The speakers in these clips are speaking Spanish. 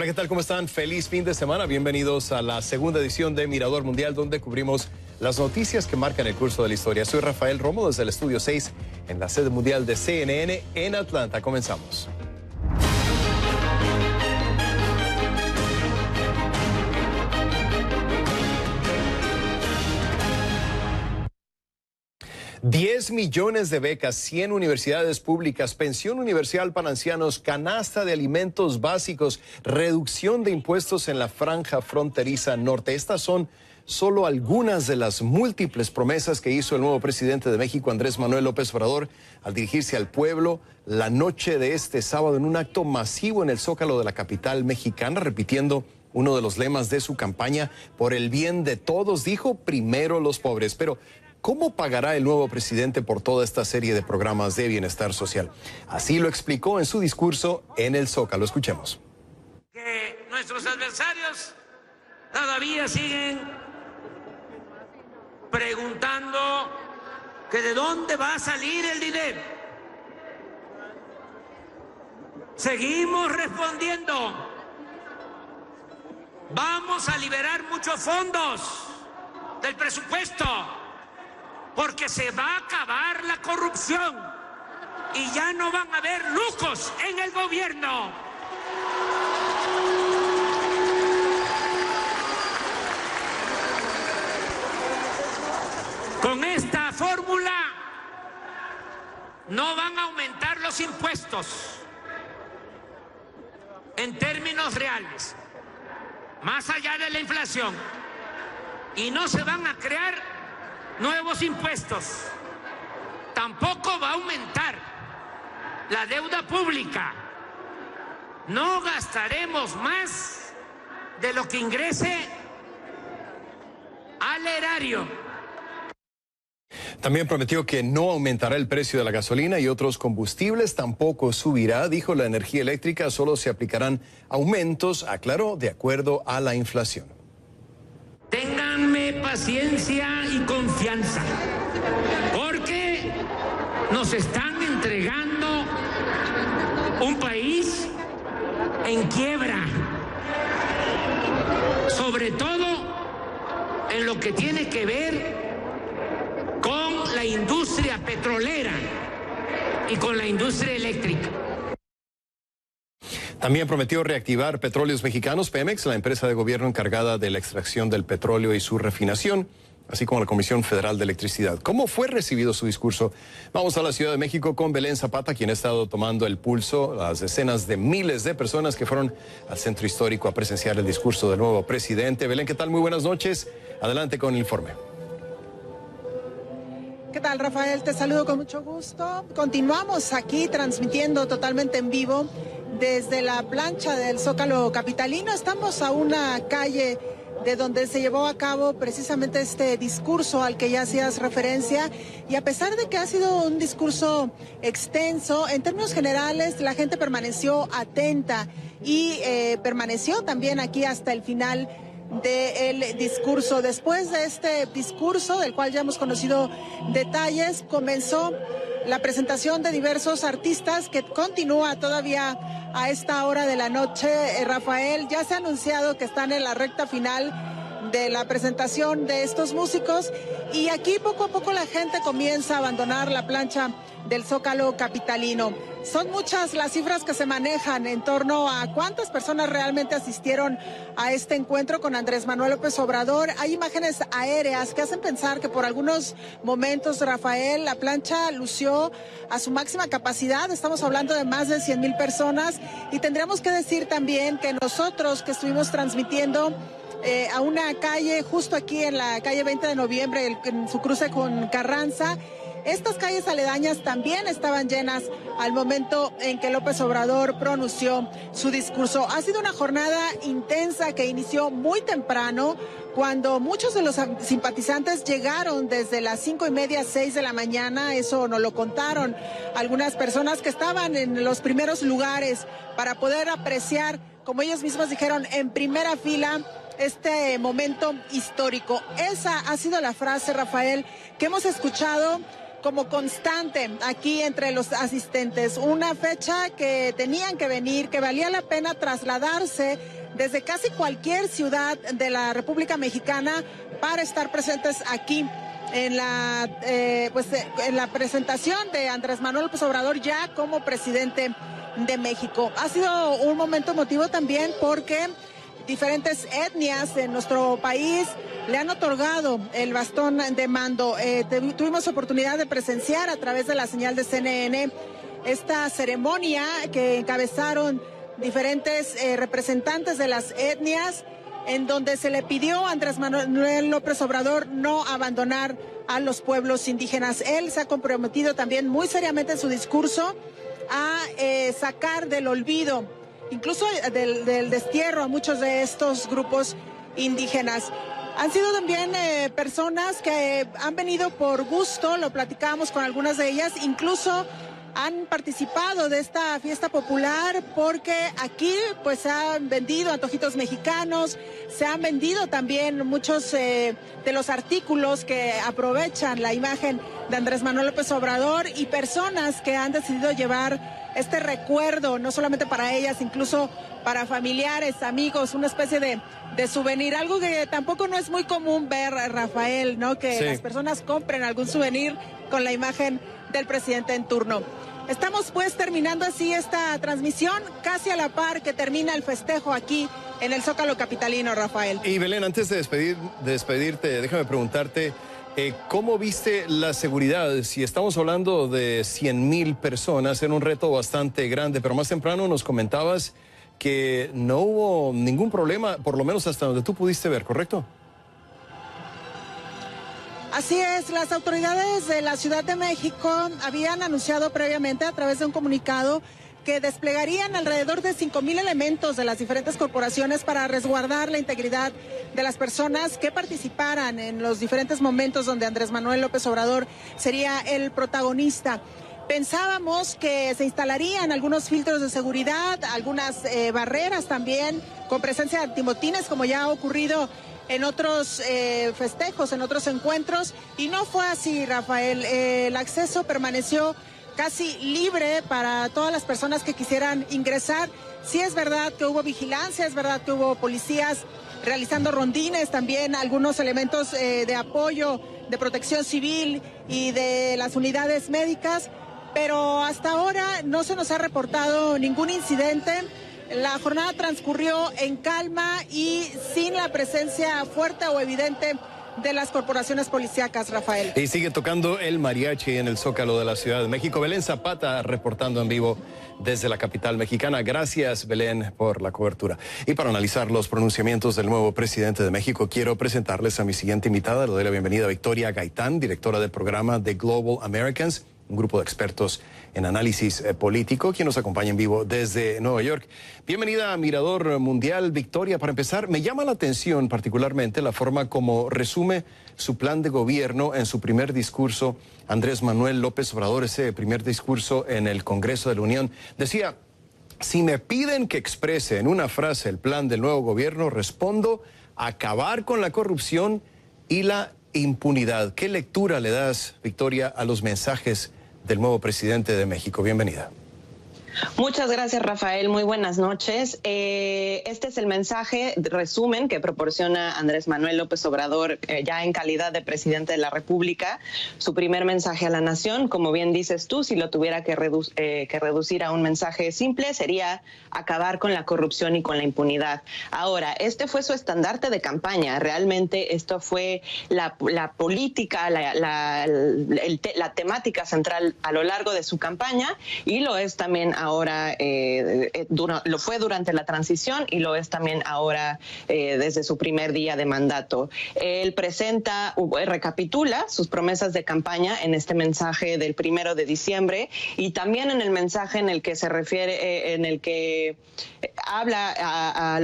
Hola, ¿qué tal? ¿Cómo están? Feliz fin de semana. Bienvenidos a la segunda edición de Mirador Mundial, donde cubrimos las noticias que marcan el curso de la historia. Soy Rafael Romo desde el Estudio 6 en la sede mundial de CNN en Atlanta. Comenzamos. $10 millones de becas, 100 universidades públicas, pensión universal para ancianos, canasta de alimentos básicos, reducción de impuestos en la franja fronteriza norte. Estas son solo algunas de las múltiples promesas que hizo el nuevo presidente de México, Andrés Manuel López Obrador, al dirigirse al pueblo la noche de este sábado en un acto masivo en el Zócalo de la capital mexicana, repitiendo uno de los lemas de su campaña: por el bien de todos, dijo, primero los pobres. Pero ¿cómo pagará el nuevo presidente por toda esta serie de programas de bienestar social? Así lo explicó en su discurso en el Zócalo. Escuchemos. Que nuestros adversarios todavía siguen preguntando que de dónde va a salir el dinero. Seguimos respondiendo. Vamos a liberar muchos fondos del presupuesto, porque se va a acabar la corrupción y ya no van a haber lujos en el gobierno. Con esta fórmula no van a aumentar los impuestos en términos reales, más allá de la inflación, y no se van a crear nuevos impuestos. Tampoco va a aumentar la deuda pública. No gastaremos más de lo que ingrese al erario. También prometió que no aumentará el precio de la gasolina y otros combustibles, tampoco subirá. Dijo, la energía eléctrica solo se aplicarán aumentos, aclaró, de acuerdo a la inflación. Ténganme paciencia y confianza, porque nos están entregando un país en quiebra, sobre todo en lo que tiene que ver con la industria petrolera y con la industria eléctrica. También prometió reactivar Petróleos Mexicanos, Pemex, la empresa de gobierno encargada de la extracción del petróleo y su refinación, así como la Comisión Federal de Electricidad. ¿Cómo fue recibido su discurso? Vamos a la Ciudad de México con Belén Zapata, quien ha estado tomando el pulso a las decenas de miles de personas que fueron al centro histórico a presenciar el discurso del nuevo presidente. Belén, ¿qué tal? Muy buenas noches. Adelante con el informe. ¿Qué tal, Rafael? Te saludo con mucho gusto. Continuamos aquí transmitiendo totalmente en vivo desde la plancha del Zócalo capitalino. Estamos a una calle de donde se llevó a cabo precisamente este discurso al que ya hacías referencia, y a pesar de que ha sido un discurso extenso, en términos generales la gente permaneció atenta y permaneció también aquí hasta el final del discurso. Después de este discurso, del cual ya hemos conocido detalles, comenzó la presentación de diversos artistas que continúa todavía a esta hora de la noche. Rafael, ya se ha anunciado que están en la recta final de la presentación de estos músicos, y aquí poco a poco la gente comienza a abandonar la plancha del Zócalo capitalino. Son muchas las cifras que se manejan en torno a cuántas personas realmente asistieron a este encuentro con Andrés Manuel López Obrador. Hay imágenes aéreas que hacen pensar que por algunos momentos, Rafael, la plancha lució a su máxima capacidad. Estamos hablando de más de 100,000 personas, y tendríamos que decir también que nosotros que estuvimos transmitiendo a una calle justo aquí en la calle 20 de noviembre, en su cruce con Carranza, estas calles aledañas también estaban llenas al momento en que López Obrador pronunció su discurso. Ha sido una jornada intensa que inició muy temprano, cuando muchos de los simpatizantes llegaron desde las 5:30, 6 de la mañana. Eso nos lo contaron algunas personas que estaban en los primeros lugares para poder apreciar, como ellos mismos dijeron, en primera fila este momento histórico. Esa ha sido la frase, Rafael, que hemos escuchado como constante aquí entre los asistentes. Una fecha que tenían que venir, que valía la pena trasladarse desde casi cualquier ciudad de la República Mexicana para estar presentes aquí en la presentación de Andrés Manuel López Obrador ya como presidente de México. Ha sido un momento emotivo también porque diferentes etnias de nuestro país le han otorgado el bastón de mando. Tuvimos oportunidad de presenciar a través de la señal de CNN esta ceremonia que encabezaron diferentes representantes de las etnias, en donde se le pidió a Andrés Manuel López Obrador no abandonar a los pueblos indígenas. Él se ha comprometido también muy seriamente en su discurso a sacar del olvido, incluso del destierro, a muchos de estos grupos indígenas. Han sido también personas que han venido por gusto, lo platicábamos con algunas de ellas, incluso han participado de esta fiesta popular porque aquí pues se han vendido antojitos mexicanos, se han vendido también muchos de los artículos que aprovechan la imagen de Andrés Manuel López Obrador, y personas que han decidido llevar este recuerdo, no solamente para ellas, incluso para familiares, amigos, una especie de souvenir, algo que tampoco no es muy común ver, Rafael, ¿no? Que las personas compren algún souvenir con la imagen del presidente en turno. Estamos pues terminando así esta transmisión, casi a la par que termina el festejo aquí en el Zócalo capitalino, Rafael. Y Belén, antes de despedirte, déjame preguntarte, ¿cómo viste la seguridad? Si estamos hablando de 100,000 personas, era un reto bastante grande, pero más temprano nos comentabas que no hubo ningún problema, por lo menos hasta donde tú pudiste ver, ¿correcto? Así es, las autoridades de la Ciudad de México habían anunciado previamente a través de un comunicado que desplegarían alrededor de 5,000 elementos de las diferentes corporaciones para resguardar la integridad de las personas que participaran en los diferentes momentos donde Andrés Manuel López Obrador sería el protagonista. Pensábamos que se instalarían algunos filtros de seguridad, algunas barreras también con presencia de antimotines, como ya ha ocurrido en otros festejos, en otros encuentros, y no fue así, Rafael. El acceso permaneció casi libre para todas las personas que quisieran ingresar. Sí es verdad que hubo vigilancia, es verdad que hubo policías realizando rondines, también algunos elementos de apoyo, de protección civil y de las unidades médicas, pero hasta ahora no se nos ha reportado ningún incidente. La jornada transcurrió en calma y sin la presencia fuerte o evidente de las corporaciones policíacas, Rafael. Y sigue tocando el mariachi en el Zócalo de la Ciudad de México. Belén Zapata reportando en vivo desde la capital mexicana. Gracias, Belén, por la cobertura. Y para analizar los pronunciamientos del nuevo presidente de México, quiero presentarles a mi siguiente invitada. Le doy la bienvenida a Victoria Gaitán, directora del programa de Global Americans, un grupo de expertos en análisis político, quien nos acompaña en vivo desde Nueva York. Bienvenida a Mirador Mundial, Victoria. Para empezar, me llama la atención particularmente la forma como resume su plan de gobierno en su primer discurso Andrés Manuel López Obrador, ese primer discurso en el Congreso de la Unión. Decía: si me piden que exprese en una frase el plan del nuevo gobierno, respondo: acabar con la corrupción y la impunidad. ¿Qué lectura le das, Victoria, a los mensajes del nuevo presidente de México? Bienvenida. Muchas gracias, Rafael. Muy buenas noches. Este es el mensaje de resumen que proporciona Andrés Manuel López Obrador ya en calidad de presidente de la República. Su primer mensaje a la nación, como bien dices tú, si lo tuviera que reducir a un mensaje simple, sería acabar con la corrupción y con la impunidad. Ahora, este fue su estandarte de campaña. Realmente esto fue la política, la temática central a lo largo de su campaña, y lo es también ahora, lo fue durante la transición y lo es también ahora desde su primer día de mandato. Él recapitula sus promesas de campaña en este mensaje del 1 de diciembre y también en el mensaje en el que se refiere, en el que habla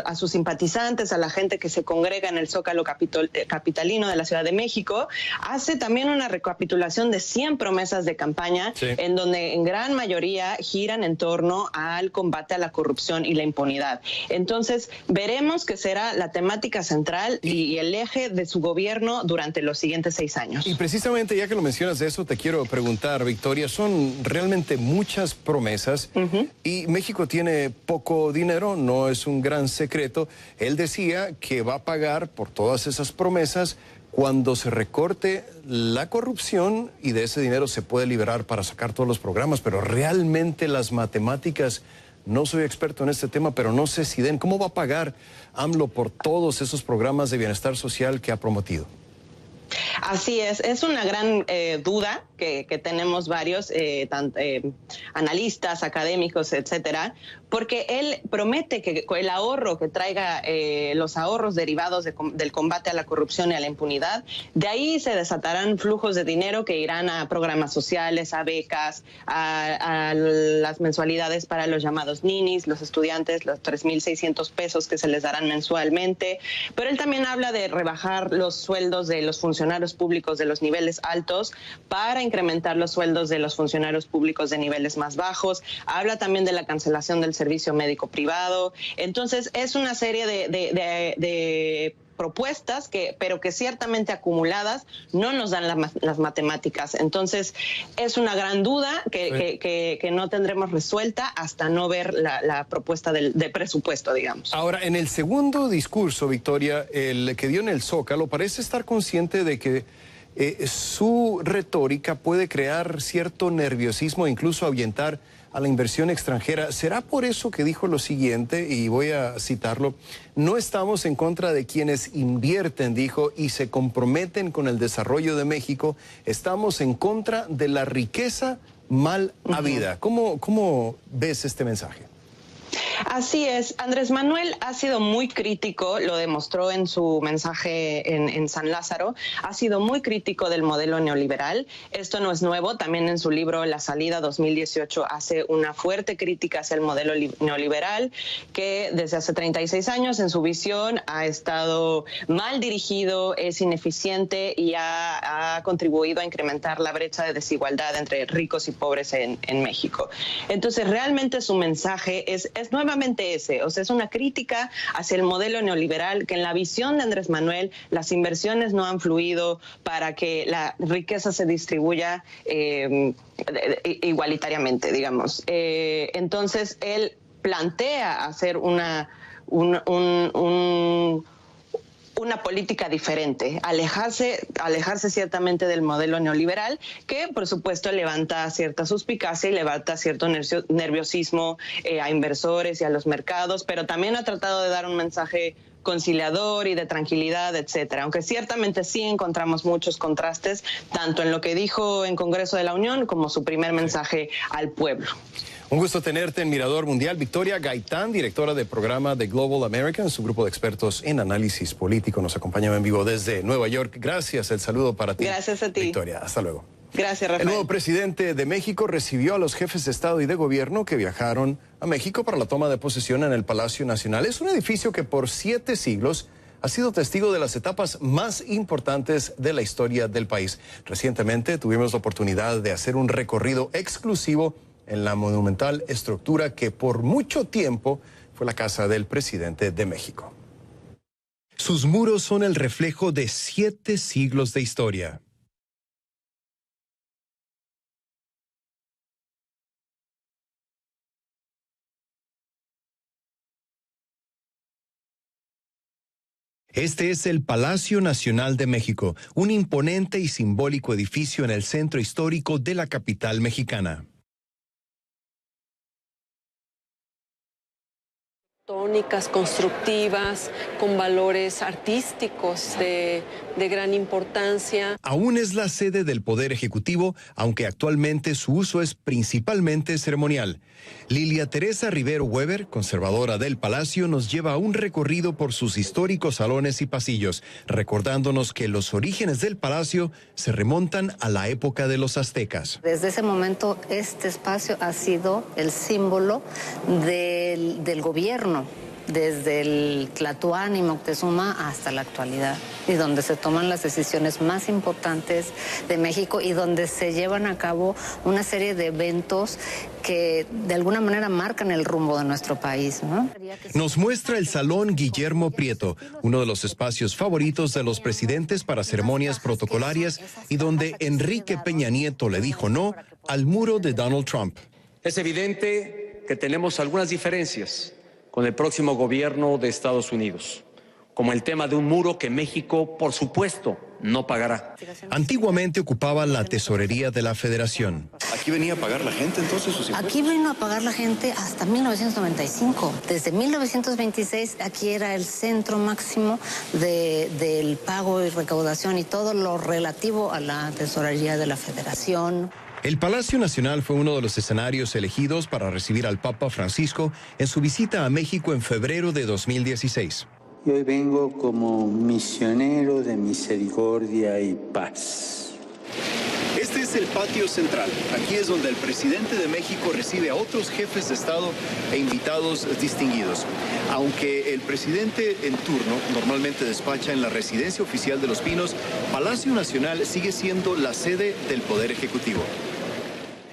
a sus simpatizantes, a la gente que se congrega en el Zócalo capitalino de la Ciudad de México. Hace también una recapitulación de 100 promesas de campaña, en donde en gran mayoría giran en torno torno al combate a la corrupción y la impunidad. Entonces, veremos que será la temática central y el eje de su gobierno durante los siguientes 6 años. Y precisamente, ya que lo mencionas de eso, te quiero preguntar, Victoria, son realmente muchas promesas y México tiene poco dinero, no es un gran secreto. Él decía que va a pagar por todas esas promesas cuando se recorte la corrupción y de ese dinero se puede liberar para sacar todos los programas, pero realmente las matemáticas, no soy experto en este tema, pero no sé si ¿cómo va a pagar AMLO por todos esos programas de bienestar social que ha prometido? Así es una gran duda que tenemos varios analistas, académicos, etcétera, porque él promete que el ahorro que traiga, los ahorros derivados del combate a la corrupción y a la impunidad, de ahí se desatarán flujos de dinero que irán a programas sociales, a becas, a las mensualidades para los llamados ninis, los estudiantes, los 3,600 pesos que se les darán mensualmente, pero él también habla de rebajar los sueldos de los funcionarios públicos de los niveles altos para incrementar los sueldos de los funcionarios públicos de niveles más bajos. Habla también de la cancelación del servicio médico privado. Entonces, es una serie de propuestas pero que ciertamente acumuladas no nos dan las matemáticas. Entonces, es una gran duda que no tendremos resuelta hasta no ver la propuesta de presupuesto, digamos. Ahora, en el segundo discurso, Victoria, el que dio en el Zócalo, parece estar consciente de que su retórica puede crear cierto nerviosismo e incluso ahuyentar a la inversión extranjera. ¿Será por eso que dijo lo siguiente? Y voy a citarlo. No estamos en contra de quienes invierten, dijo, y se comprometen con el desarrollo de México. Estamos en contra de la riqueza mal habida. ¿Cómo ves este mensaje? Así es, Andrés Manuel ha sido muy crítico, lo demostró en su mensaje en San Lázaro, ha sido muy crítico del modelo neoliberal. Esto no es nuevo, también en su libro La Salida 2018 hace una fuerte crítica hacia el modelo neoliberal que desde hace 36 años en su visión ha estado mal dirigido, es ineficiente y ha contribuido a incrementar la brecha de desigualdad entre ricos y pobres en México. Entonces realmente su mensaje es nuevamente ese, o sea, es una crítica hacia el modelo neoliberal que en la visión de Andrés Manuel las inversiones no han fluido para que la riqueza se distribuya igualitariamente, digamos. Entonces, él plantea hacer una política diferente, alejarse ciertamente del modelo neoliberal, que por supuesto levanta cierta suspicacia y levanta cierto nerviosismo a inversores y a los mercados, pero también ha tratado de dar un mensaje conciliador y de tranquilidad, etcétera. Aunque ciertamente sí encontramos muchos contrastes, tanto en lo que dijo en Congreso de la Unión como su primer mensaje al pueblo. Un gusto tenerte en Mirador Mundial. Victoria Gaitán, directora del programa de Global American, su grupo de expertos en análisis político, nos acompaña en vivo desde Nueva York. Gracias, el saludo para ti. Gracias a ti. Victoria, hasta luego. Gracias, Rafael. El nuevo presidente de México recibió a los jefes de Estado y de Gobierno que viajaron a México para la toma de posesión en el Palacio Nacional. Es un edificio que por 7 siglos ha sido testigo de las etapas más importantes de la historia del país. Recientemente tuvimos la oportunidad de hacer un recorrido exclusivo en la monumental estructura que por mucho tiempo fue la casa del presidente de México. Sus muros son el reflejo de 7 siglos de historia. Este es el Palacio Nacional de México, un imponente y simbólico edificio en el centro histórico de la capital mexicana. Constructivas, con valores artísticos de gran importancia. Aún es la sede del Poder Ejecutivo, aunque actualmente su uso es principalmente ceremonial. Lilia Teresa Rivero Weber, conservadora del Palacio, nos lleva a un recorrido por sus históricos salones y pasillos, recordándonos que los orígenes del Palacio se remontan a la época de los aztecas. Desde ese momento, este espacio ha sido el símbolo del gobierno desde el Tlatoani y Moctezuma hasta la actualidad, y donde se toman las decisiones más importantes de México y donde se llevan a cabo una serie de eventos que de alguna manera marcan el rumbo de nuestro país, ¿no? Nos muestra el Salón Guillermo Prieto, uno de los espacios favoritos de los presidentes para ceremonias protocolarias y donde Enrique Peña Nieto le dijo no al muro de Donald Trump. Es evidente que tenemos algunas diferencias con el próximo gobierno de Estados Unidos, como el tema de un muro que México, por supuesto, no pagará. Antiguamente ocupaba la tesorería de la Federación. ¿Aquí venía a pagar la gente entonces sus impuestos? Aquí vino a pagar la gente hasta 1995. Desde 1926 aquí era el centro máximo del pago y recaudación y todo lo relativo a la tesorería de la Federación. El Palacio Nacional fue uno de los escenarios elegidos para recibir al Papa Francisco en su visita a México en febrero de 2016. Y hoy vengo como misionero de misericordia y paz. Este es el patio central. Aquí es donde el presidente de México recibe a otros jefes de Estado e invitados distinguidos. Aunque el presidente en turno normalmente despacha en la residencia oficial de Los Pinos, Palacio Nacional sigue siendo la sede del Poder Ejecutivo.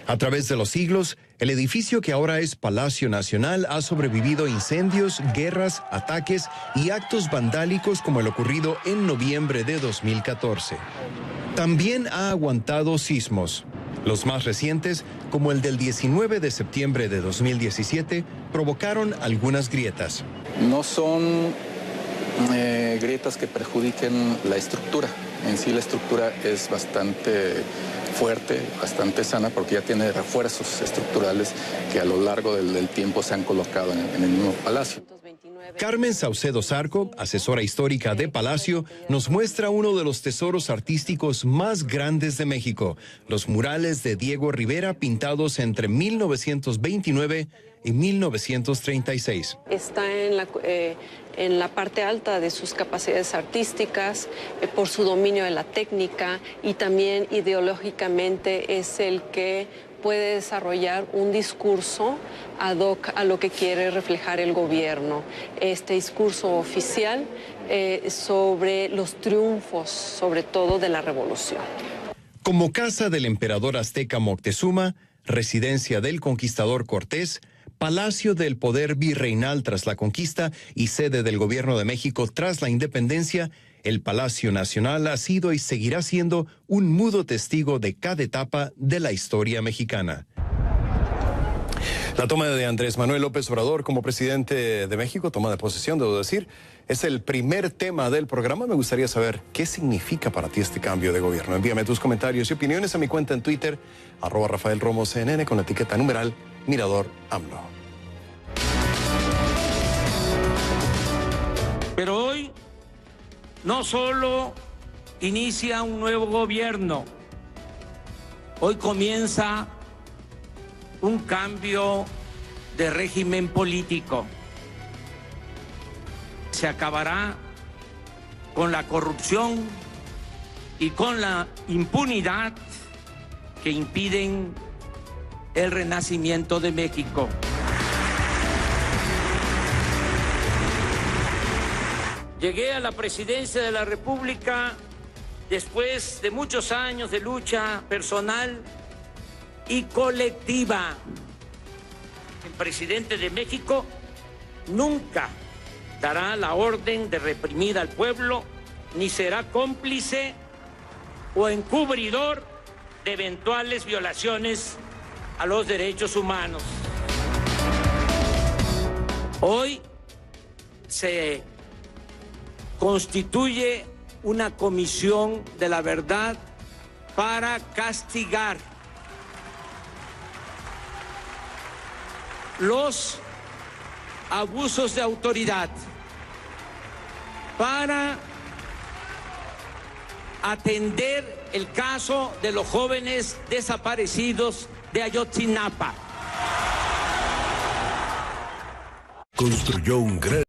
A través de los siglos, el edificio que ahora es Palacio Nacional ha sobrevivido incendios, guerras, ataques y actos vandálicos como el ocurrido en noviembre de 2014. También ha aguantado sismos. Los más recientes, como el del 19 de septiembre de 2017, provocaron algunas grietas. No son grietas que perjudiquen la estructura. En sí la estructura es bastante fuerte, bastante sana, porque ya tiene refuerzos estructurales que a lo largo del tiempo se han colocado en el mismo palacio. Carmen Saucedo Zarco, asesora histórica de Palacio, nos muestra uno de los tesoros artísticos más grandes de México, los murales de Diego Rivera pintados entre 1929 y 1936. Está en la parte alta de sus capacidades artísticas, por su dominio de la técnica, y también ideológicamente es el que puede desarrollar un discurso ad hoc a lo que quiere reflejar el gobierno. Este discurso oficial sobre los triunfos, sobre todo de la revolución. Como casa del emperador azteca Moctezuma, residencia del conquistador Cortés, Palacio del Poder Virreinal tras la conquista y sede del Gobierno de México tras la independencia, el Palacio Nacional ha sido y seguirá siendo un mudo testigo de cada etapa de la historia mexicana. La toma de Andrés Manuel López Obrador como presidente de México, toma de posesión, debo decir, es el primer tema del programa. Me gustaría saber qué significa para ti este cambio de gobierno. Envíame tus comentarios y opiniones a mi cuenta en Twitter, @RafaelRomosCNN, con la etiqueta numeral Mirador AMLO. Pero hoy no solo inicia un nuevo gobierno, hoy comienza un cambio de régimen político. Se acabará con la corrupción y con la impunidad que impiden el renacimiento de México. Llegué a la presidencia de la República después de muchos años de lucha personal y colectiva. El presidente de México nunca dará la orden de reprimir al pueblo, ni será cómplice o encubridor de eventuales violaciones a los derechos humanos. Hoy se constituye una comisión de la verdad para castigar los abusos de autoridad, para atender el caso de los jóvenes desaparecidos de Ayotzinapa. Construyó un gran